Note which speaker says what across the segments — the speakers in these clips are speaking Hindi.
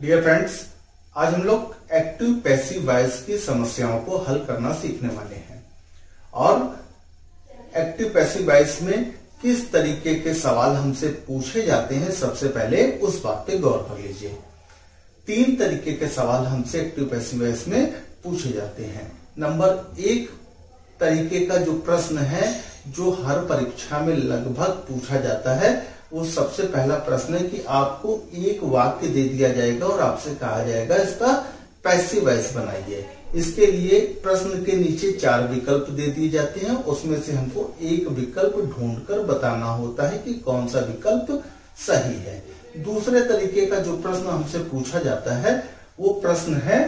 Speaker 1: डियर फ्रेंड्स, आज हम लोग एक्टिव पैसिव वॉइस की समस्याओं को हल करना सीखने वाले हैं। और एक्टिव पैसिव वॉइस में किस तरीके के सवाल हमसे पूछे जाते हैं, सबसे पहले उस बात पे गौर कर लीजिए। 3 तरीके के सवाल हमसे एक्टिव पैसिव वॉइस में पूछे जाते हैं। नंबर 1 तरीके का जो प्रश्न है, जो हर परीक्षा में लगभग पूछा जाता है, वो सबसे पहला प्रश्न है कि आपको एक वाक्य दे दिया जाएगा और आपसे कहा जाएगा इसका पैसिव वॉइस बनाइए। इसके लिए प्रश्न के नीचे 4 विकल्प दे दिए जाते हैं, उसमें से हमको एक विकल्प ढूंढकर बताना होता है कि कौन सा विकल्प सही है। दूसरे तरीके का जो प्रश्न हमसे पूछा जाता है, वो प्रश्न है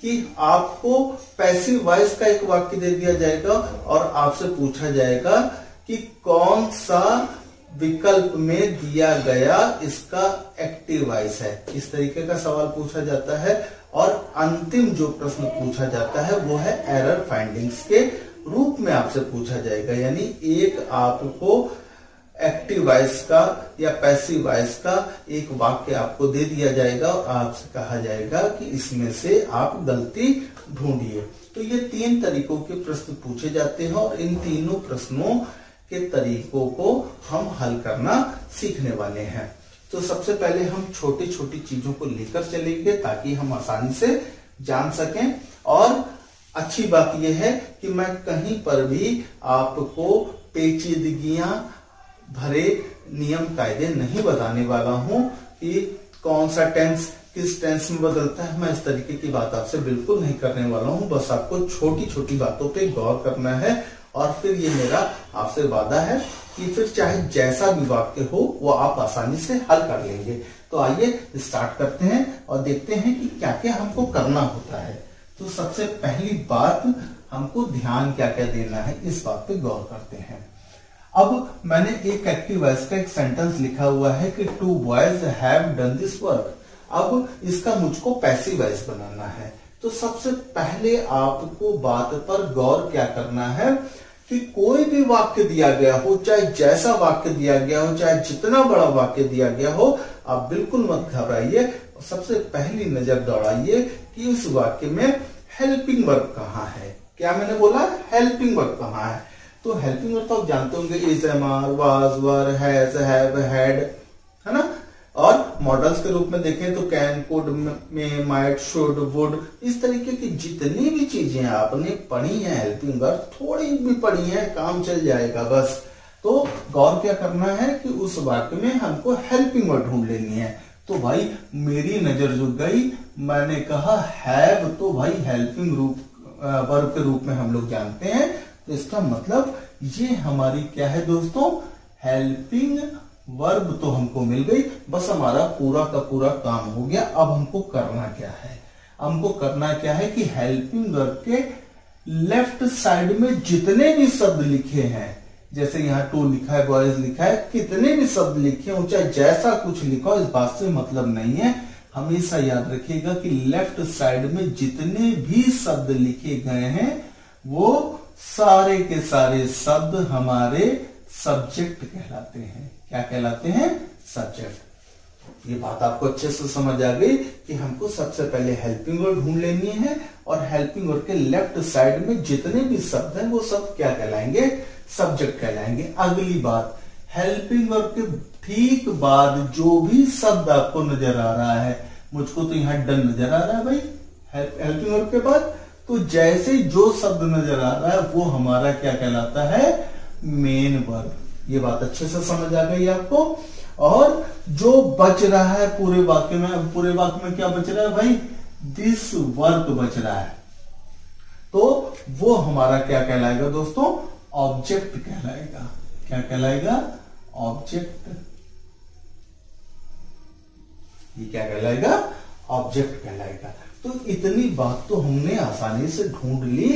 Speaker 1: कि आपको पैसिव वॉइस का एक वाक्य दे दिया जाएगा और आपसे पूछा जाएगा कि कौन सा विकल्प में दिया गया इसका एक्टिव वॉइस है। इस तरीके का सवाल पूछा जाता है। और अंतिम जो प्रश्न पूछा जाता है वो है एरर फाइंडिंग्स के रूप में आपसे पूछा जाएगा। यानी एक आपको एक्टिव वॉइस का या पैसिव वॉइस का एक वाक्य आपको दे दिया जाएगा और आपसे कहा जाएगा कि इसमें से आप गलती ढूंढिए। तो ये 3 तरीकों के प्रश्न पूछे जाते हैं और इन तीनों प्रश्नों के तरीकों को हम हल करना सीखने वाले हैं। तो सबसे पहले हम छोटी छोटी चीजों को लेकर चलेंगे ताकि हम आसानी से जान सकें। और अच्छी बात यह है कि मैं कहीं पर भी आपको पेचीदगियां भरे नियम कायदे नहीं बताने वाला हूं कि कौन सा टेंस किस टेंस में बदलता है। मैं इस तरीके की बात आपसे बिल्कुल नहीं करने वाला हूं। बस आपको छोटी छोटी बातों पे गौर करना है और फिर ये मेरा आपसे वादा है कि फिर चाहे जैसा भी वाक्य हो वो आप आसानी से हल कर लेंगे। तो आइए स्टार्ट करते हैं और देखते हैं कि क्या क्या हमको करना होता है। तो सबसे पहली बात, हमको ध्यान क्या क्या देना है, इस बात पे गौर करते हैं। अब मैंने एक एक्टिव वॉइस का एक सेंटेंस लिखा हुआ है कि 2 boys have done this work. अब इसका मुझको पैसिव वॉइस बनाना है। तो सबसे पहले आपको बात पर गौर क्या करना है कि कोई भी वाक्य दिया गया हो, चाहे जैसा वाक्य दिया गया हो, चाहे जितना बड़ा वाक्य दिया गया हो, आप बिल्कुल मत घबराइए। सबसे पहली नजर दौड़ाइए कि उस वाक्य में हेल्पिंग वर्ब कहाँ है। क्या मैंने बोला? हेल्पिंग वर्ब कहाँ है। तो हेल्पिंग वर्ब तो आप जानते होंगे, is, am, are, was, were, has, have, had, है ना। और मॉडल्स के रूप में देखें तो can, could, may, might, should, would, इस तरीके की जितनी भी चीजें आपने पढ़ी हैं हेल्पिंग वर्ब, थोड़ी भी पढ़ी है, काम चल जाएगा बस। तो गौर क्या करना है कि उस वाक्य में हमको हेल्पिंग वर्ब ढूंढ लेनी है। तो भाई मेरी नजर जो गई, मैंने कहा हैव, तो भाई हेल्पिंग वर्ब के रूप में हम लोग जानते हैं। तो इसका मतलब ये हमारी क्या है दोस्तों, हेल्पिंग वर्ब तो हमको मिल गई। बस हमारा पूरा का पूरा काम हो गया। अब हमको करना क्या है? हमको करना क्या है कि हेल्पिंग वर्ब के लेफ्ट साइड में जितने भी शब्द लिखे हैं, जैसे यहाँ टू लिखा है, बॉयज लिखा है, कितने भी शब्द लिखे हो, चाहे जैसा कुछ लिखा हो, इस बात से मतलब नहीं है। हमेशा याद रखिएगा कि लेफ्ट साइड में जितने भी शब्द लिखे गए हैं वो सारे के सारे शब्द हमारे सब्जेक्ट कहलाते हैं। क्या कहलाते हैं? सब्जेक्ट। ये बात आपको अच्छे से समझ आ गई कि हमको सबसे पहले हेल्पिंग वर्ब ढूंढ लेनी है और हेल्पिंग वर्ब के लेफ्ट साइड में जितने भी शब्द हैं वो सब क्या कहलाएंगे? सब्जेक्ट कहलाएंगे। अगली बात, हेल्पिंग वर्ब के ठीक बाद जो भी शब्द आपको नजर आ रहा है, मुझको तो यहाँ डन नजर आ रहा है भाई हेल्पिंग वर्ब के बाद, तो जैसे जो शब्द नजर आ रहा है वो हमारा क्या कहलाता है? Main verb. ये बात अच्छे से समझ आ गई आपको। और जो बच रहा है पूरे वाक्य में क्या बच रहा है भाई? दिस वर्क बच रहा है। तो वो हमारा क्या कहलाएगा दोस्तों? ऑब्जेक्ट कहलाएगा। क्या कहलाएगा? ऑब्जेक्ट। ये क्या कहलाएगा? ऑब्जेक्ट कहलाएगा। तो इतनी बात तो हमने आसानी से ढूंढ ली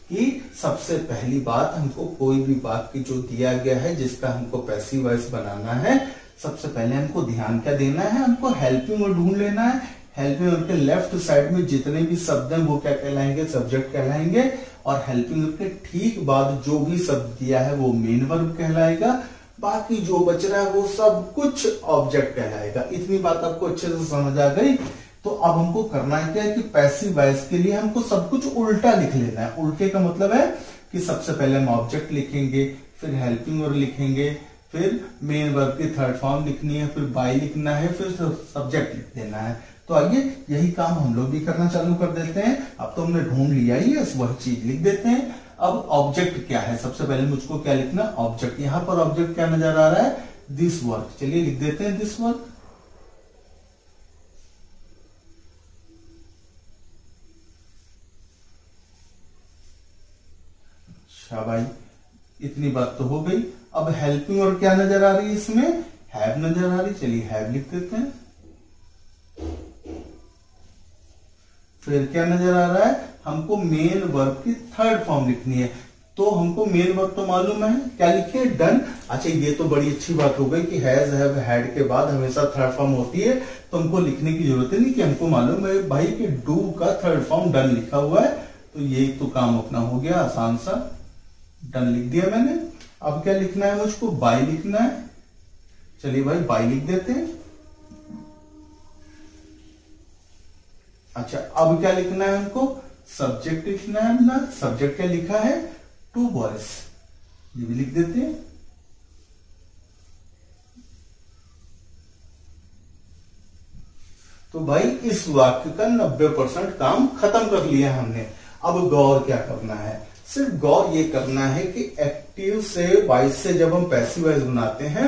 Speaker 1: कि सबसे पहली बात, हमको कोई भी वाक्य जो दिया गया है जिसका हमको पैसिव वॉइस बनाना है, सबसे पहले हमको ध्यान क्या देना है? हमको हेल्पिंग वर्ब ढूंढ लेना है। हेल्पिंग वर्ब के लेफ्ट साइड में जितने भी शब्द हैं वो क्या कहलाएंगे? सब्जेक्ट कहलाएंगे। और हेल्पिंग वर्ब के ठीक बाद जो भी शब्द दिया है वो मेन वर्ब कहलाएगा। बाकी जो बच रहा है वो सब कुछ ऑब्जेक्ट कहलाएगा। इतनी बात आपको अच्छे से समझ आ गई तो अब हमको करना क्या है कि पैसिव वॉइस के लिए हमको सब कुछ उल्टा लिख लेना है। उल्टे का मतलब है कि सबसे पहले हम ऑब्जेक्ट लिखेंगे, फिर हेल्पिंग वर्ब लिखेंगे, फिर मेन वर्ब की थर्ड फॉर्म लिखनी है, फिर बाय लिखना है, फिर सब्जेक्ट लिख देना है। तो आइए यही काम हम लोग भी करना चालू कर देते हैं। अब तो हमने ढूंढ लिया ही है, वही चीज लिख देते हैं। अब ऑब्जेक्ट क्या है, सबसे पहले मुझको क्या लिखना, ऑब्जेक्ट। यहां पर ऑब्जेक्ट क्या नजर आ रहा है, दिस वर्क। चलिए लिख देते हैं दिस वर्क। अच्छा भाई, इतनी बात तो हो गई। अब हेल्पिंग और क्या नजर आ रही है, इसमें हैव नजर आ रही। चलिए हैव लिख देते हैं। फिर क्या नजर आ रहा है, हमको मेन वर्ब की थर्ड फॉर्म लिखनी है। तो हमको मेन वर्ब तो मालूम है, क्या लिखे, डन। अच्छा, ये तो बड़ी अच्छी बात हो गई कि हैज हैव हैड के बाद हमेशा थर्ड फॉर्म होती है, तो हमको लिखने की जरूरत नहीं, कि हमको मालूम है भाई कि डू का थर्ड फॉर्म डन लिखा हुआ है। तो ये तो काम अपना हो गया आसान सा, डन लिख दिया मैंने। अब क्या लिखना है मुझको, बाय लिखना है। चलिए भाई बाय लिख देते हैं। अच्छा, अब क्या लिखना है हमको, सब्जेक्ट लिखना है अपना। सब्जेक्ट क्या लिखा है, टू बॉयज, ये भी लिख देते हैं। तो भाई इस वाक्य का 90% काम खत्म कर लिया हमने। अब गौर क्या करना है, सिर्फ गौर ये करना है कि एक्टिव से वॉइस से जब हम पैसिव वॉइस बनाते हैं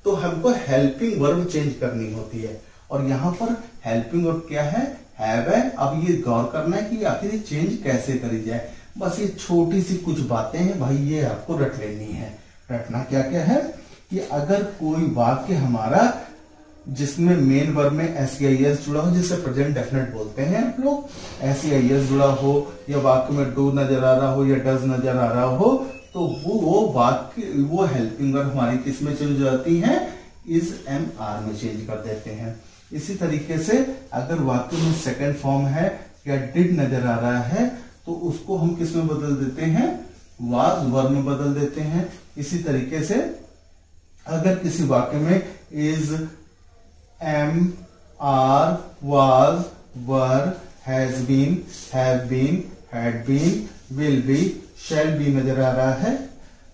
Speaker 1: तो हमको हेल्पिंग वर्ब चेंज करनी होती है। और यहां पर हेल्पिंग वर्ब क्या है, हैव है। अब ये गौर करना है कि आखिर ये चेंज कैसे करी जाए। बस ये छोटी सी कुछ बातें हैं भाई, ये आपको रट लेनी है। रटना क्या क्या है कि अगर कोई वाक्य हमारा जिसमें मेन वर्ब में एसईआईएस जुड़ा हो, जिसे प्रेजेंट डेफिनेट बोलते हैं आप लोग, एसईआईएस जुड़ा हो, या वाक्य में डू नजर आ रहा हो या डज नजर आ रहा हो, तो वो वाक्य वो हेल्पिंग वर्ब हमारी किस में चेंज हो जाती है, इज एम आर में चेंज कर देते हैं। इसी तरीके से अगर वाक्य में सेकंड फॉर्म है या डिड नजर आ रहा है तो उसको हम किस में बदल देते हैं, वाज वर्ब में बदल देते हैं। इसी तरीके से अगर किसी वाक्य में is, am, are, was, were, has been, have been, had been, will be, shall be नजर आ रहा है,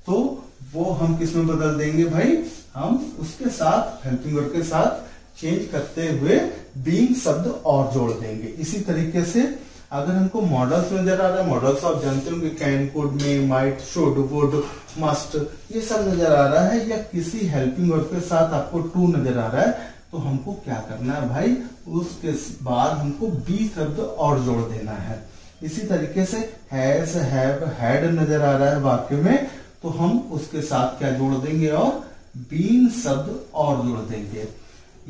Speaker 1: तो वो हम किस में बदल देंगे भाई, हम उसके साथ हेल्पिंग वर्ब के साथ चेंज करते हुए बीइंग शब्द और जोड़ देंगे। इसी तरीके से अगर हमको मॉडल्स नजर आ रहा है, मॉडल्स आप जानते होंगे, can, could, may, might, should, would, must, ये सब नजर आ रहा है, या किसी हेल्पिंग वर्ब के साथ आपको टू नजर आ रहा है, तो हमको क्या करना है भाई, उसके बाद हमको बी शब्द और जोड़ देना है। इसी तरीके से हैज, हैव, हैड नजर आ रहा है वाक्य में, तो हम उसके साथ क्या जोड़ देंगे, और बीइंग शब्द और जोड़ देंगे।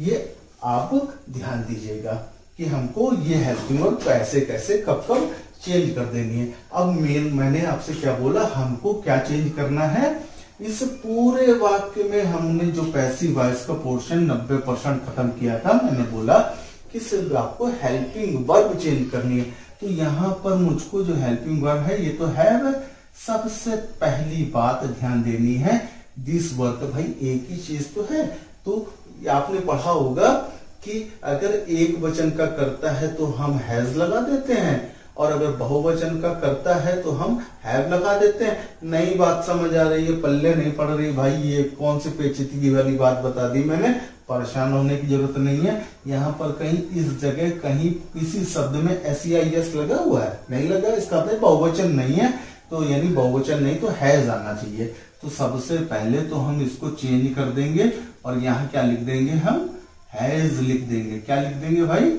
Speaker 1: ये आप ध्यान दीजिएगा कि हमको ये हेल्पिंग वर्ब कैसे कैसे कब कब चेंज कर देनी है। अब मैंने आपसे क्या बोला, हमको क्या चेंज करना है, इस पूरे वाक्य में हमने जो पैसिव वॉइस का पोर्शन 90% खत्म किया था, मैंने बोला कि सिर्फ आपको हेल्पिंग वर्ब चेंज करनी है। तो यहां पर मुझको जो हेल्पिंग वर्ब है ये तो है, सबसे पहली बात ध्यान देनी है दिस वर्ब। तो भाई एक ही चीज तो है, तो आपने पढ़ा होगा कि अगर एक वचन का करता है तो हम हैज लगा देते हैं, और अगर बहुवचन का करता है तो हम हैव लगा देते हैं। नई बात समझ आ रही है, पल्ले नहीं पड़ रही भाई, ये कौन सी पेचीदगी वाली बात बता दी मैंने, परेशान होने की जरूरत नहीं है। यहाँ पर कहीं इस जगह कहीं किसी शब्द में एसईआईएस लगा हुआ है, नहीं लगा, इसका मतलब बहुवचन नहीं है, तो यानी बहुवचन नहीं तो हैज आना चाहिए। तो सबसे पहले तो हम इसको चेंज कर देंगे और यहाँ क्या लिख देंगे, हम हैज लिख देंगे। क्या लिख देंगे भाई,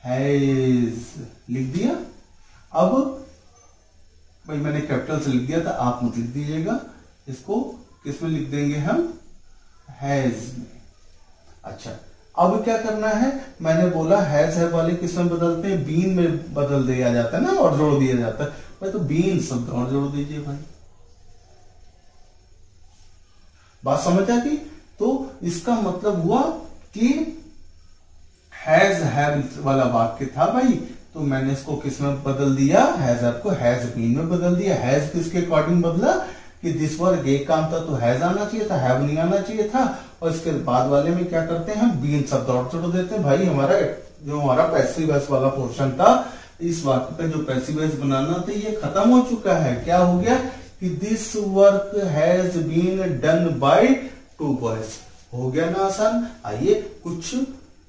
Speaker 1: हैज लिख दिया। अब भाई मैंने कैपिटल से लिख दिया था, आप मत लिख दीजिएगा, इसको किस में लिख देंगे हम, हैज में। अच्छा, अब क्या करना है, मैंने बोला हैज है वाले किस में बदलते हैं, बीन में बदल दिया जाता है ना, और जोड़ दिया जाता है भाई, तो बीन शब्द और जोड़ दीजिए भाई। बात समझ आ गई? तो इसका मतलब हुआ कि हैज हैव वाला वाक्य था भाई, तो मैंने इसको किस में बदल दिया, हैज हैव को हैज बीन में बदल दिया। हैज किसके अकॉर्डिंग बदला कि दिस वर्ग एक काम था तो हैज आना चाहिए था, हैव नहीं आना चाहिए था। और इसके बाद वाले में क्या करते हैं, हम बीन शब्द और जोड़ देते हैं भाई, हमारा जो हमारा पैसिव वॉइस वाला पोर्शन था, इस वाक्य का जो पैसिव वॉइस बनाना था ये खत्म हो चुका है। क्या हो गया कि this work has been done by 2 boys. हो गया ना आसान। आइए कुछ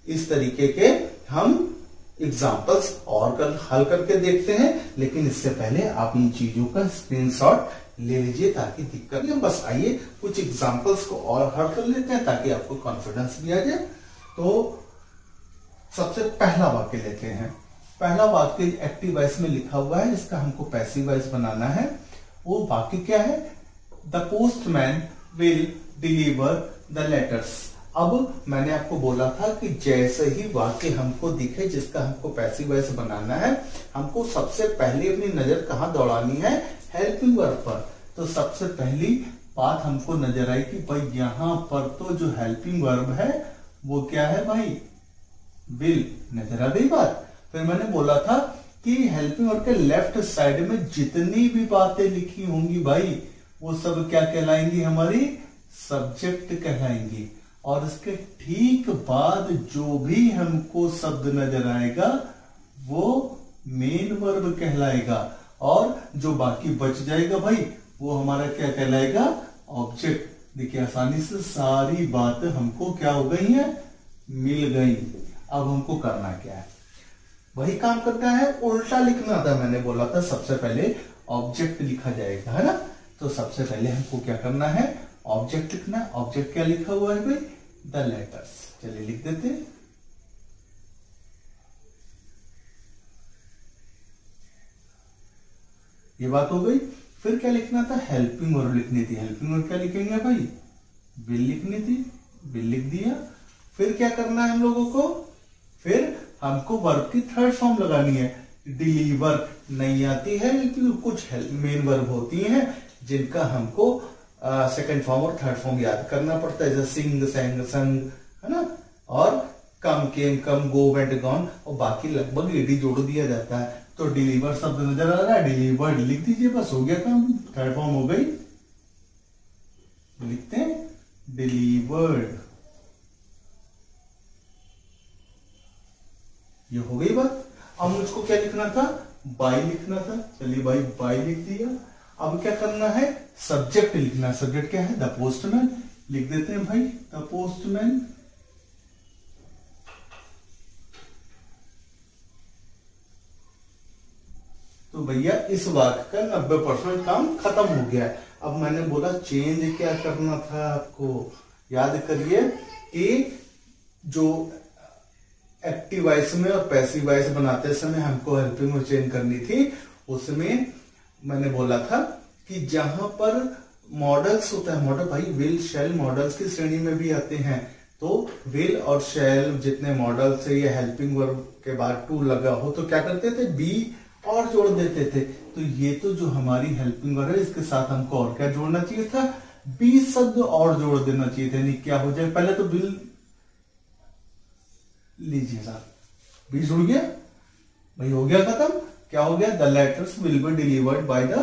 Speaker 1: इस तरीके के हम एग्जाम्पल्स और हल करके देखते हैं, लेकिन इससे पहले आप इन चीजों का स्क्रीनशॉट ले लीजिए ताकि दिक्कत नहीं। बस आइए कुछ एग्जाम्पल्स को और हल कर लेते हैं ताकि आपको कॉन्फिडेंस भी आ जाए। तो सबसे पहला वाक्य लेते हैं। पहला वाक्य एक्टिव वॉइस में लिखा हुआ है, इसका हमको पैसिव वॉइस बनाना है। वो वाक्य क्या है? The postman will deliver the letters. अब मैंने आपको बोला था कि जैसे ही वाक्य हमको दिखे जिसका हमको पैसिव वॉइस बनाना है, हमको सबसे पहले अपनी नजर कहां दौड़ानी है? हेल्पिंग वर्ब पर। तो सबसे पहली बात हमको नजर आई कि भाई यहां पर तो जो हेल्पिंग वर्ब है वो क्या है भाई? विल। नजर आ गई बात। फिर मैंने बोला था कि हेल्पिंग वर्ब के लेफ्ट साइड में जितनी भी बातें लिखी होंगी भाई वो सब क्या कहलाएंगी? हमारी सब्जेक्ट कहलाएंगी। और इसके ठीक बाद जो भी हमको शब्द नजर आएगा वो मेन वर्ब कहलाएगा। और जो बाकी बच जाएगा भाई वो हमारा क्या कहलाएगा? ऑब्जेक्ट। देखिए आसानी से सारी बातें हमको क्या हो गई है? मिल गई। अब हमको करना क्या है? वही काम करना है, उल्टा लिखना था। मैंने बोला था सबसे पहले ऑब्जेक्ट लिखा जाएगा, है ना? तो सबसे पहले हमको क्या करना है? ऑब्जेक्ट लिखना। ऑब्जेक्ट क्या लिखा हुआ है भाई? The letters. चलिए लिख देते हैं। ये बात हो गई। फिर क्या लिखना था? हेल्पिंग वर्ब लिखनी थी। हेल्पिंग वर्ब क्या लिखेंगे भाई? विल लिखनी थी। विल लिख दिया। फिर क्या करना है हम लोगों को? फिर हमको वर्ब की थर्ड फॉर्म लगानी है। डिलीवर नहीं आती है, लेकिन कुछ मेन वर्ब होती हैं जिनका हमको सेकंड फॉर्म और थर्ड फॉर्म याद करना पड़ता है, जैसे सिंग, सेंग, संग, है ना? और कम, केम, कम, गो, वेंट, गॉन, और बाकी लगभग एडी जोड़ दिया जाता है। तो डिलीवर शब्द नजर आ रहा है, डिलीवर्ड लिख दीजिए, बस हो गया काम। थर्ड फॉर्म हो गई। लिखते हैं डिलीवर्ड। ये हो गई बात। अब मुझको क्या लिखना था? बाय लिखना था। चलिए भाई बाय लिख दिया। अब क्या करना है? सब्जेक्ट लिखना। सब्जेक्ट क्या है? The postman. लिख देते हैं भाई द पोस्टमैन। तो भैया इस वाक्य का 90% काम खत्म हो गया। अब मैंने बोला चेंज क्या करना था आपको? याद करिए कि जो एक्टिव वॉइस में और पैसिव वॉइस बनाते समय हमको हेल्पिंग वर्ब चेंज करनी थी। उसमें मैंने बोला था कि जहां पर मॉडल्स होता है, मॉडल भाई विल, शैल मॉडल्स की श्रेणी में भी आते हैं। तो विल और शैल जितने मॉडल से ये हेल्पिंग वर्ब के बाद टू लगा हो तो क्या करते थे? बी और जोड़ देते थे। तो ये तो जो हमारी हेल्पिंग वर्ब है इसके साथ हमको और क्या जोड़ना चाहिए था? बी शब्द और जोड़ देना चाहिए था। नहीं क्या हो जाए? पहले तो विल लीजिए साहब, बी जुड़ गया भाई, हो गया खत्म। क्या हो गया? The letters will be delivered by the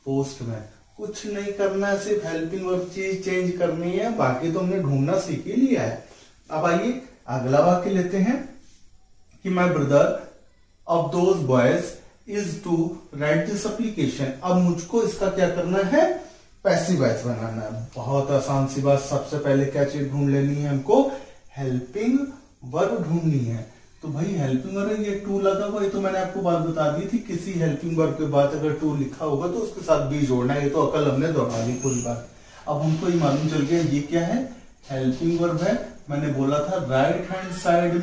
Speaker 1: postman. कुछ नहीं करना है, सिर्फ हेल्पिंग वर्ब चीज चेंज करनी है, बाकी तो हमने ढूंढना सीख ही लिया है। अब आइए अगला वाक्य लेते हैं कि my brother of those boys is to write this application. अब मुझको इसका क्या करना है? पैसिव वॉइस बनाना है। बहुत आसान सी बात। सबसे पहले क्या चीज ढूंढ लेनी है हमको? हेल्पिंग वर्ब ढूंढनी है। तो भाई हेल्पिंग वर्ब ये टू लगा हुआ, ये तो मैंने आपको बात बता दी थी, किसी हेल्पिंग वर्ब के बाद अगर टू लिखा होगा तो उसके साथ बी जोड़ना है। ये तो अकल हमने दौड़ा दी पूरी बात। अब हमको ये मालूम चल गया ये क्या है? हेल्पिंग वर्ब है। मैंने बोला था right hand side,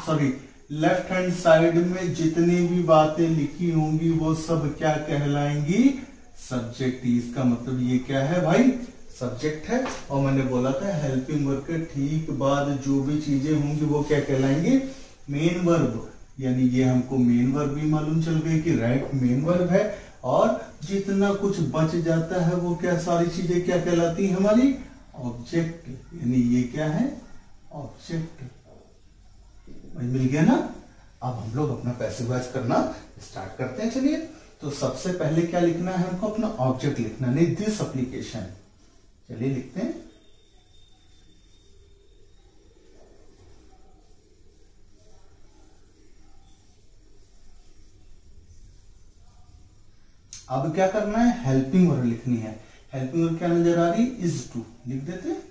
Speaker 1: sorry left hand side में जितनी भी बातें लिखी होंगी वो सब क्या कहलाएंगी? सब्जेक्ट। इसका मतलब ये क्या है भाई? सब्जेक्ट है। और मैंने बोला था हेल्पिंग वर्ब के ठीक बाद जो भी चीजें होंगी वो क्या कहलाएंगे? Main verb. यानी ये हमको मेन वर्ब भी मालूम चल गई कि राइट मेन वर्ब है। और जितना कुछ बच जाता है वो क्या सारी चीजें क्या कहलाती है? हमारी ऑब्जेक्ट। यानी ये क्या है? ऑब्जेक्ट। मिल गया ना? अब हम लोग अपना पैसिव वॉइस करना स्टार्ट करते हैं। चलिए तो सबसे पहले क्या लिखना है हमको? अपना ऑब्जेक्ट लिखना, नहीं दिस एप्लीकेशन। चलिए लिखते हैं अब क्या करना है, हेल्पिंग वर्ब लिखनी है। हेल्पिंग वर्ब क्या नजर आ रही, इज टू, लिख देते हैं।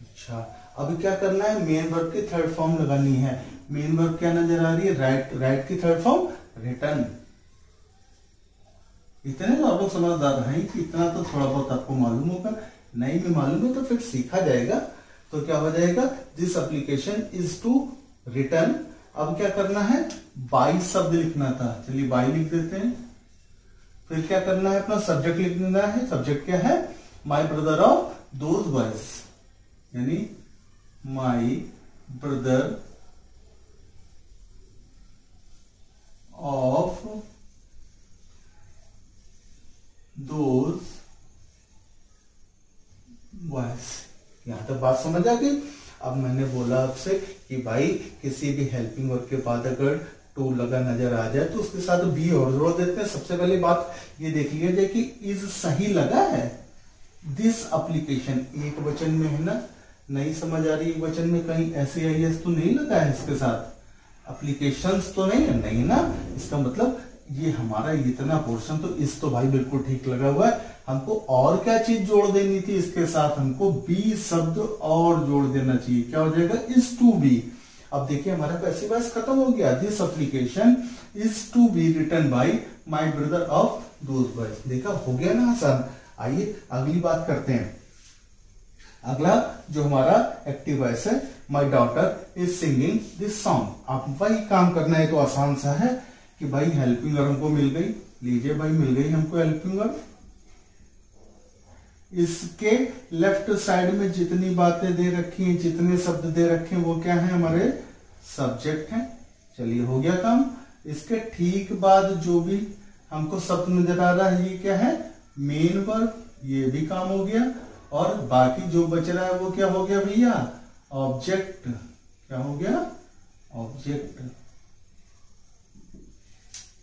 Speaker 1: अच्छा, अब क्या करना है, मेन वर्ब की थर्ड फॉर्म लगानी है। मेन वर्ब क्या नजर आ रही है, राइट। राइट की थर्ड फॉर्म रिटर्न। इतने तो आप लोग समझदार हैं कि इतना तो थोड़ा बहुत आपको मालूम होगा, नहीं भी मालूम है तो फिर सीखा जाएगा। तो क्या हो जाएगा, this application is to written. अब क्या करना है, बाई शब्द लिखना था, चलिए बाई लिख देते हैं। फिर क्या करना है, अपना सब्जेक्ट लिखना है। सब्जेक्ट क्या है, my brother of those boys, यानी my brother of those boys. यहां तक बात समझ आ गई। अब मैंने बोला आपसे कि भाई किसी भी हेल्पिंग वर्ब के बाद अगर टू लगा नजर आ जाए तो उसके साथ बी और जोड़ देते हैं। सबसे पहले बात ये देख लिया जाए कि इज सही लगा है। दिस एप्लीकेशन एक वचन में है ना, नहीं समझ आ रही, एक वचन में कहीं ऐसे आई तो नहीं लगा है इसके साथ, एप्लीकेशंस तो नहीं है, नहीं ना। इसका मतलब ये हमारा इतना पोर्शन तो इस तो भाई बिल्कुल ठीक लगा हुआ है। हमको और क्या चीज जोड़ देनी थी इसके साथ, हमको बी शब्द और जोड़ देना चाहिए। क्या हो जाएगा, इज टू बी। अब देखिए हमारा पैसिव वॉइस खत्म हो गया। This application is to be written by my brother of those boys. देखा, हो गया ना आसान। आइए अगली बात करते हैं। अगला जो हमारा एक्टिव वॉइस है, my daughter is singing this song. आप वही काम करना है तो आसान सा है कि भाई हेल्पिंग वर्ब हमको मिल गई, लीजिए भाई मिल गई हमको हेल्पिंग वर्ब। इसके लेफ्ट साइड में जितनी बातें दे रखी हैं, जितने शब्द दे रखे हैं वो क्या है, हमारे सब्जेक्ट हैं। चलिए हो गया काम। इसके ठीक बाद जो भी हमको शब्द नजर आ रहा है ये क्या है, मेन वर्ब, ये भी काम हो गया। और बाकी जो बच रहा है वो क्या हो गया भैया, ऑब्जेक्ट। क्या हो गया, ऑब्जेक्ट।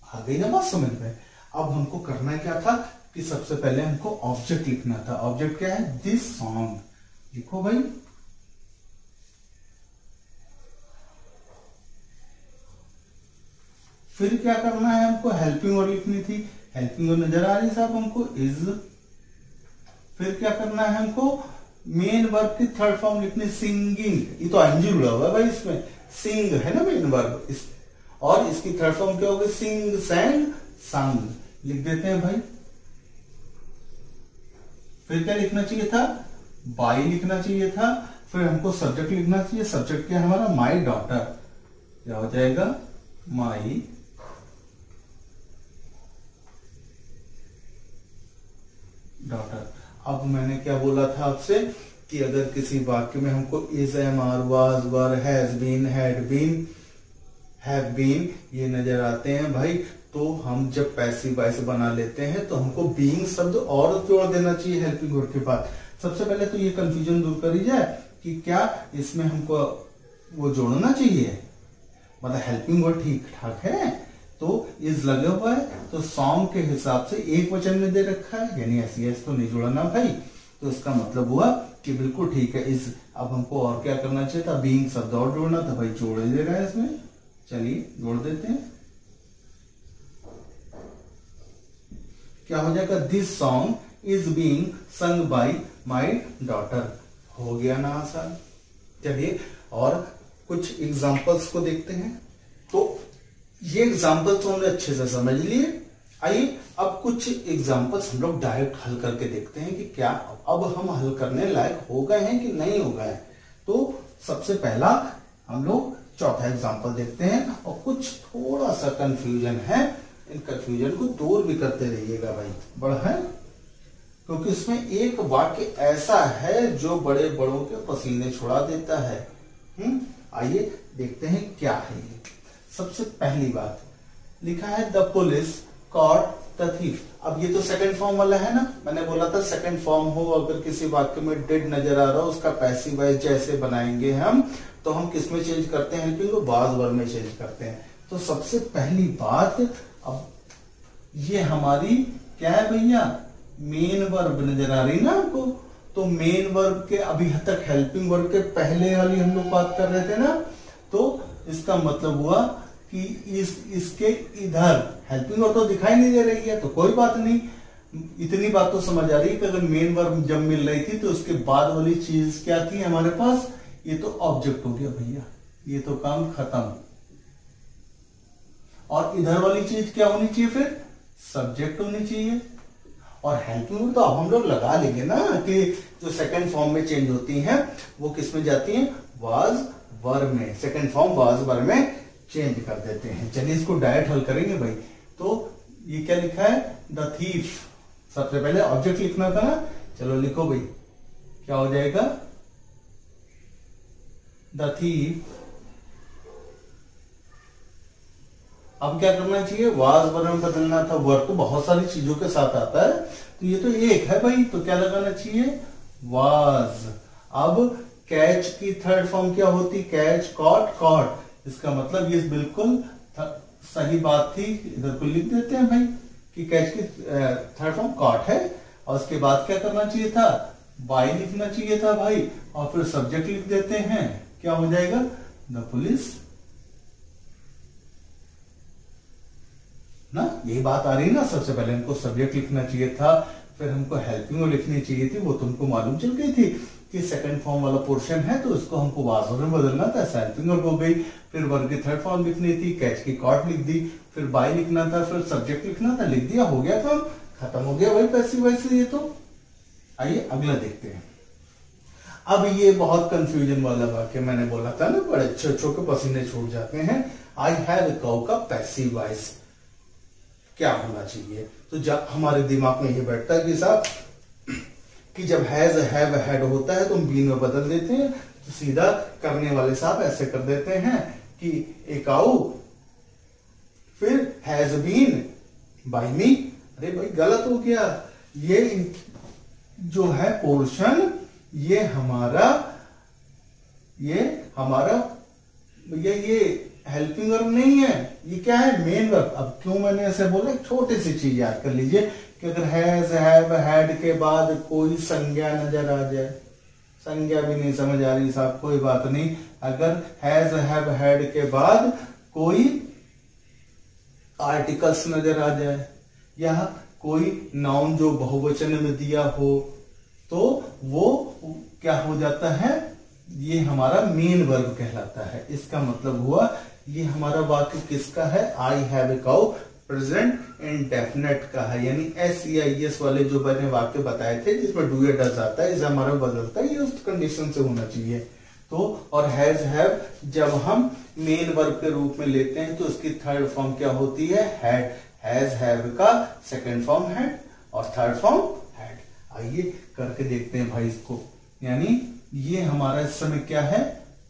Speaker 1: आ गई ना बात समझ में। अब हमको करना क्या था कि सबसे पहले हमको ऑब्जेक्ट लिखना था। ऑब्जेक्ट क्या है, दिस सॉन्ग, लिखो भाई। फिर क्या करना है, हमको हेल्पिंग वर्ब लिखनी थी। हेल्पिंग वर्ब नजर आ रही साहब हमको, इज। फिर क्या करना है हमको, मेन वर्ब की थर्ड फॉर्म लिखनी, सिंगिंग। ये तो आईएनजी जुड़ा हुआ है भाई इसमें, सिंग है ना मेन वर्ब, और इसकी थर्ड फॉर्म क्या होगी, सिंग, सैंग, सांग। लिख देते हैं भाई। फिर क्या लिखना चाहिए था, बाई लिखना चाहिए था। फिर हमको सब्जेक्ट लिखना चाहिए। सब्जेक्ट क्या है हमारा, माई डॉटर। क्या हो जाएगा, माई डॉटर। अब मैंने क्या बोला था आपसे कि अगर किसी वाक्य में हमको is, am, are, was, were, has been, had been, have been ये नजर आते हैं भाई, तो हम जब पैसिव वॉइस बना लेते हैं तो हमको बीइंग शब्द और जोड़ देना चाहिए हेल्पिंग वर्ब के बाद। सबसे पहले तो ये कंफ्यूजन दूर करी जाए कि क्या इसमें हमको वो जोड़ना चाहिए, मतलब हेल्पिंग वर्ब ठीक ठाक है तो इज लगा हुआ है, तो सॉन्ग के हिसाब से एक वचन में दे रखा है, यानी एस तो नहीं जोड़ना भाई। तो इसका मतलब हुआ कि बिल्कुल ठीक है इज। अब हमको और क्या करना चाहिए था, बीइंग शब्द और जोड़ना था भाई, जोड़ दे रहा है इसमें। चलिए जोड़ देते हैं। क्या हो जाएगा, this song is being sung by my daughter. हो गया ना आसान। चलिए और कुछ एग्जांपल्स को देखते हैं। तो ये एग्जांपल्स तो हमने अच्छे से समझ लिए। आइए अब कुछ एग्जांपल्स हम लोग डायरेक्ट हल करके देखते हैं कि क्या अब हम हल करने लायक हो गए हैं कि नहीं हो गए। तो सबसे पहला हम लोग चौथा एग्जांपल देखते हैं, और कुछ थोड़ा सा कंफ्यूजन है, इन कंफ्यूजन को दूर भी करते रहिएगा भाई, बड़ा है, क्योंकि इसमें एक वाक्य ऐसा है जो बड़े बड़ों के पसीने छुड़ा देता है। आइए देखते हैं क्या है ये। सबसे पहली बात लिखा है, the police caught the thief. अब ये तो सेकंड फॉर्म वाला है ना, मैंने बोला था सेकंड फॉर्म हो अगर किसी वाक्य में डिड नजर आ रहा हो, उसका पैसिव वॉइस जैसे बनाएंगे हम, तो हम किस में चेंज करते हैं, हेल्पिंग को वाज वर्ब में चेंज करते हैं। तो सबसे पहली बात, अब ये हमारी क्या है भैया, मेन वर्ब नजर आ रही ना आपको। तो मेन वर्ब के अभी तक हेल्पिंग वर्ब के पहले वाली हम लोग बात कर रहे थे ना, तो इसका मतलब हुआ कि इसके इधर हेल्पिंग वर्ब तो दिखाई नहीं दे रही है, तो कोई बात नहीं, इतनी बात तो समझ आ रही है कि अगर मेन वर्ब जब मिल रही थी तो उसके बाद वाली चीज क्या थी हमारे पास, ये तो ऑब्जेक्ट हो गया भैया, ये तो काम खत्म। और इधर वाली चीज क्या होनी चाहिए फिर, सब्जेक्ट होनी चाहिए। और हेल्पिंग वर्ब तो अब हम लोग लगा लेंगे ना कि जो सेकंड फॉर्म में चेंज होती हैं वो किस में जाती हैं, वाज वर्ब में, सेकंड फॉर्म वाज वर्ब में चेंज कर देते हैं। चलिए इसको डायरेक्ट हल करेंगे भाई। तो ये क्या लिखा है, द थीफ, सबसे पहले ऑब्जेक्ट लिखना था ना, चलो लिखो भाई, क्या हो जाएगा, द थीफ। अब क्या करना चाहिए, वाज वर्ब में बदलना था, वर्ब तो बहुत सारी चीजों के साथ आता है, तो ये तो एक है भाई, तो क्या लगाना चाहिए, वाज। अब कैच की थर्ड फॉर्म क्या होती, कैच, कॉट, कॉट, इसका मतलब ये बिल्कुल सही बात थी, इधर को लिख देते हैं भाई कि कैच की थर्ड फॉर्म कॉट है। और उसके बाद क्या करना चाहिए था, बाय लिखना चाहिए था भाई, और फिर सब्जेक्ट लिख देते हैं, क्या हो जाएगा, द पुलिस ना। यही बात आ रही ना, सबसे पहले हमको सब्जेक्ट लिखना चाहिए था, फिर हमको हेल्पिंग वर्ब लिखनी चाहिए थी, वो तुमको मालूम चल गई थी कि सेकंड फॉर्म वाला पोर्शन है तो इसको हमको वाज वर्ब में बदलना था, हेल्पिंग वर्ब हो गई। फिर वर्ब की थर्ड फॉर्म लिखनी थी, कैच की कॉट लिख दी, फिर बाय लिखना था, फिर सब्जेक्ट लिखना था, लिख दिया, हो गया काम, खत्म हो गया भाई पैसिव वॉइस से। ये तो आइए अगला देखते हैं। अब ये बहुत कंफ्यूजन वाला वाक्य मैंने बोला था ना, बड़े अच्छे के पसीने छूट जाते हैं। आई हैव अ काउ का पैसिव वॉइस क्या होना चाहिए, तो जब हमारे दिमाग में ये बैठता है कि साहब कि जब हैज, हैव, हैड होता है तो हम बीन में बदल देते हैं, तो सीधा करने वाले साहब ऐसे कर देते हैं कि ए काउ फिर हैज बीन बाय मी। अरे भाई गलत हो गया, ये जो है पोर्शन ये हमारा ये हेल्पिंग वर्ब नहीं है, ये क्या है, मेन वर्ब। अब क्यों मैंने ऐसे बोला, छोटी सी चीज याद कर लीजिए कि अगर हैज, हैव, हैड के बाद कोई संज्ञा नजर आ जाए, संज्ञा भी नहीं समझ आ रही साहब, कोई बात नहीं, अगर हैज, हैव, हैड के बाद कोई आर्टिकल्स नजर आ जाए या कोई नाउन जो बहुवचन में दिया हो, तो वो क्या हो जाता है, ये हमारा मेन वर्ब कहलाता है। इसका मतलब हुआ ये हमारा वाक्य किसका है, I have a cow present indefinite का है, यानी SEIS वाले जो मैंने वाक्य बताए थे जिसमें डू या डज आता है, इसे हमारा बदलता है, ये उस कंडीशन से होना चाहिए। तो और हैज, हैव जब हम मेन वर्ब के रूप में लेते हैं तो उसकी थर्ड फॉर्म क्या होती है, हैड। हैज, हैव का सेकंड फॉर्म हैड और थर्ड फॉर्म हैड। आइए करके देखते हैं भाई इसको, यानी ये हमारा इस समय क्या है,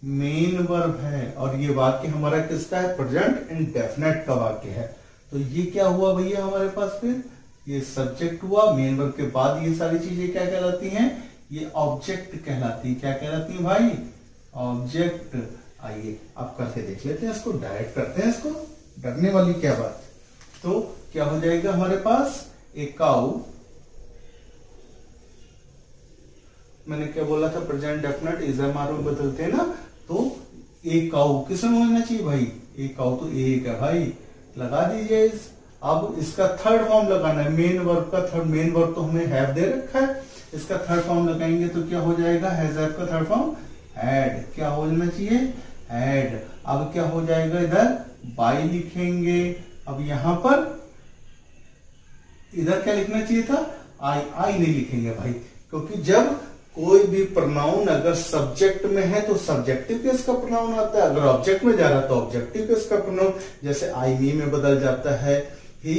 Speaker 1: मेन वर्ब है, और ये वाक्य हमारा किसका है, प्रेजेंट इंडेफिनिट का वाक्य है। तो ये क्या हुआ भैया हमारे पास, फिर ये सब्जेक्ट हुआ, मेन वर्ब के बाद ये सारी चीजें क्या कहलाती हैं, ये ऑब्जेक्ट कहलाती है। क्या कहलाती है भाई, ऑब्जेक्ट। आइए अब करके देख लेते हैं इसको, डायरेक्ट करते हैं इसको, डरने वाली क्या बात। तो क्या हो जाएगा हमारे पास, एक काउ, मैंने क्या बोला था, प्रेजेंट डेफिनेट इज एमआर में बदलते हैं ना, तो एक काउ किसमें होना चाहिए भाई, एक काउ तो एक है भाई, लगा दीजिए इस। अब इसका थर्ड फॉर्म लगाना है, मेन वर्ब का थर्ड, मेन वर्ब तो हमें हैव दे रखा है, इसका थर्ड फॉर्म लगाएंगे तो क्या हो जाएगा, हैज, हैव का थर्ड फॉर्म हैड, क्या हो जाना चाहिए, हैड। अब क्या हो जाएगा, इधर बाय लिखेंगे। अब यहां पर इधर क्या लिखना चाहिए था, आई नहीं लिखेंगे भाई, क्योंकि जब कोई भी प्रोनाउन अगर सब्जेक्ट में है तो सब्जेक्टिव केस का प्रोनाउन आता है, अगर ऑब्जेक्ट में जा रहा है तो ऑब्जेक्टिव केस का प्रोनाउन, जैसे आई मी में बदल जाता है, ही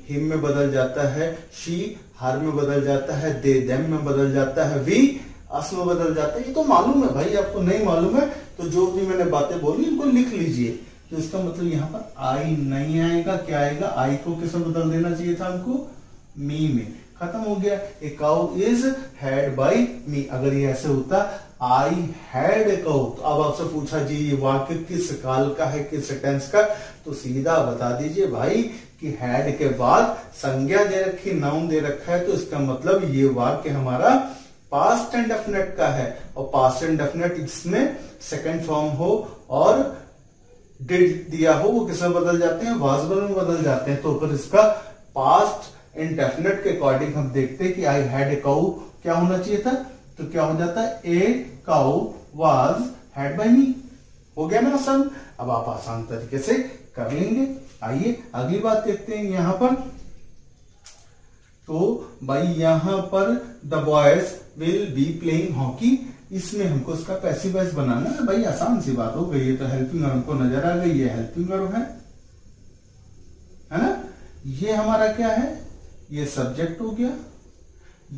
Speaker 1: हिम में बदल जाता है, शी हर में बदल जाता है, दे देम में बदल जाता है, वी अस में बदल जाता है। ये तो मालूम है भाई, आपको नहीं मालूम है तो जो भी मैंने बातें बोली इनको लिख लीजिए। तो इसका मतलब यहाँ पर आई नहीं आएगा, क्या आएगा, आई को किस में बदल देना चाहिए था हमको, मी में, खत्म हो गया। A cow is had by me, अगर ये ऐसे होता आई हैड ए काउ, तो अब आपसे पूछा जी ये वाक्य किस काल का है, किस टेंस का, तो सीधा बता दीजिए भाई कि हैड के बाद संज्ञा दे रखी, नाउन दे रखा है, तो इसका मतलब ये वाक्य हमारा पास्ट इंडेफिनिट का है, और पास्ट इंडेफिनिट इसमें सेकंड फॉर्म हो और डिड दिया हो वो किसमें बदल जाते हैं, वाज वर में बदल जाते हैं। तो फिर इसका पास्ट इंडेफिनिट के अकॉर्डिंग हम देखते हैं कि आई हैड ए काऊ क्या होना चाहिए था, तो क्या हो जाता है, ए काऊ वाज हैड बाय मी। हो गया मेरा सन। अब आप आसान तरीके से कर लेंगे। आइए अगली बात देखते हैं यहां पर। तो भाई यहां पर the boys will be playing hockey, इसमें हमको इसका पैसिव वॉइस बनाना है। भाई आसान सी बात हो गई है। तो हेल्पिंग वर्ब हमको नजर आ गई, ये हेल्पिंग वर्ब है ना। ये हमारा क्या है, ये सब्जेक्ट हो गया।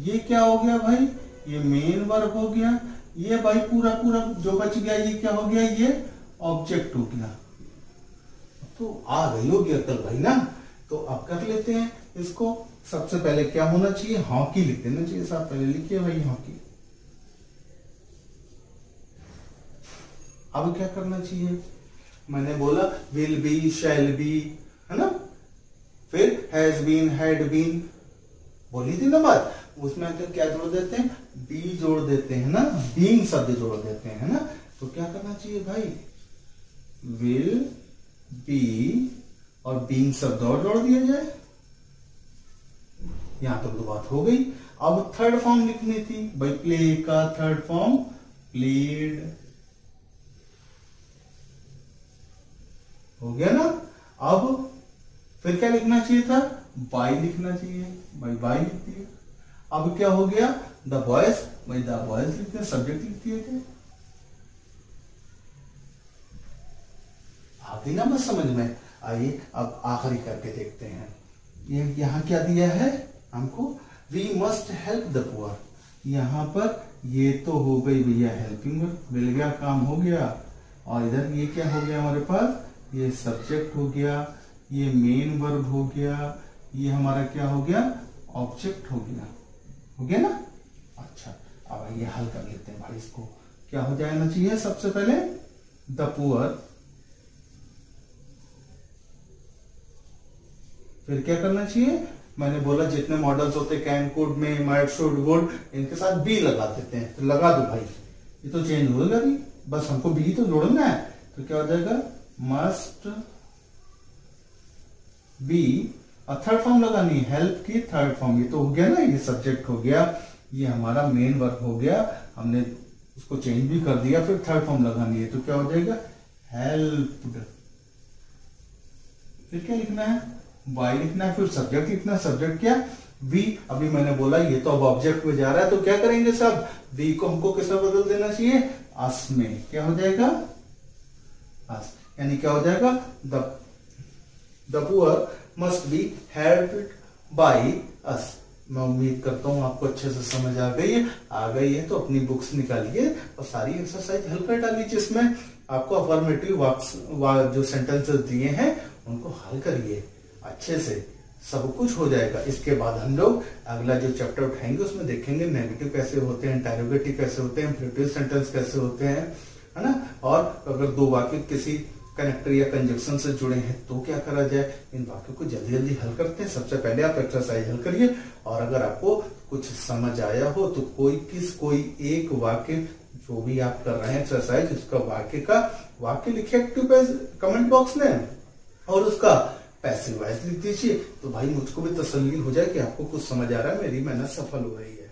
Speaker 1: ये क्या हो गया भाई, ये मेन वर्ब हो गया। ये भाई पूरा पूरा जो बच गया ये क्या हो गया, ये ऑब्जेक्ट हो गया। तो आ गई होगी अक्ल भाई ना। तो अब कर लेते हैं इसको। सबसे पहले क्या होना चाहिए, हॉकी लिख देना चाहिए साहब। पहले लिखिए भाई हॉकी। अब क्या करना चाहिए, मैंने बोला विल बी, शैल बी, है ना। फिर हैज बीन, हैड बीन बोली थी ना बात। उसमें हम क्या जोड़ देते हैं, बी जोड़ देते हैं ना, बीइंग शब्द जोड़ देते हैं ना। तो क्या करना चाहिए भाई, विल बी और बीइंग शब्द और जोड़ दिया जाए। यहां तक तो बात हो गई। अब थर्ड फॉर्म लिखनी थी भाई, प्ले का थर्ड फॉर्म प्लेड हो गया ना। अब फिर क्या लिखना चाहिए था, बाय लिखना चाहिए भाई, बाय लिख दिया। अब क्या हो गया, द बॉयज, भाई द बॉयज लिखते हैं, सब्जेक्ट लिख दिए थे। आ गई ना बस समझ में। आइए अब आखिरी करके देखते हैं। ये यहां क्या दिया है हमको, we must help the poor. यहां पर ये तो हो गई भैया हेल्पिंग वर्ब, मिल गया, काम हो गया। और इधर ये क्या हो गया हमारे पास, ये सब्जेक्ट हो गया, ये मेन वर्ब हो गया, ये हमारा क्या हो गया, ऑब्जेक्ट हो गया। हो गया ना। अच्छा अब ये हल कर लेते हैं भाई। इसको क्या हो जाना चाहिए, सबसे पहले द पुअर, फिर क्या करना चाहिए, मैंने बोला जितने मॉडल्स होते can, could, may, might, should, would, इनके साथ बी लगा देते हैं। तो लगा दो भाई, ये तो चेंज हो गया भी, बस हमको बी तो जोड़ना है। तो क्या हो जाएगा, मस्ट बी, और थर्ड फॉर्म लगानी है, हेल्प की थर्ड फॉर्म। ये तो हो गया ना, ये सब्जेक्ट हो गया, ये हमारा मेन वर्ब हो गया, हमने उसको चेंज भी कर दिया। फिर थर्ड फॉर्म लगानी है, तो क्या हो जाएगा, हेल्प्ड। फिर क्या लिखना है, बाय लिखना है। फिर सब्जेक्ट लिखना है, सब्जेक्ट क्या, वी। अभी मैंने बोला ये तो अब ऑब्जेक्ट में जा रहा है, तो क्या करेंगे सब, वी को हमको किसमें बदल देना चाहिए, अस में। क्या हो जाएगा, अस, यानी क्या हो जाएगा, the poor must be helped by us. मैं उम्मीद करता हूं आपको अच्छे से समझ आ गई है। आ गई है तो अपनी बुक्स निकालिए और सारी एक्सरसाइज हल कर डालिए, जिसमें आपको अफर्मेटिव जो सेंटेंसेस दिए हैं उनको हल करिए अच्छे से, सब कुछ हो जाएगा। इसके बाद हम लोग अगला जो चैप्टर उठाएंगे उसमें देखेंगे नेगेटिव कैसे होते हैं, इंटरोगेटिव कैसे होते हैं, इंपरेटिव सेंटेंस कैसे होते हैं, है ना। और अगर दो वाक्य किसी कनेक्टर या कंजक्शन से जुड़े हैं तो क्या करा जाए, इन वाक्यों को जल्दी जल्दी हल करते हैं। सबसे पहले आप एक्सरसाइज हल करिए, और अगर आपको कुछ समझ आया हो तो कोई एक वाक्य जो भी आप कर रहे हैं एक्सरसाइज, उसका वाक्य लिखिए कमेंट बॉक्स में, और उसका पैसिव वॉइस लिख दीजिए। तो भाई मुझको भी तसल्ली हो जाए कि आपको कुछ समझ आ रहा है, मेरी मेहनत सफल हो रही है।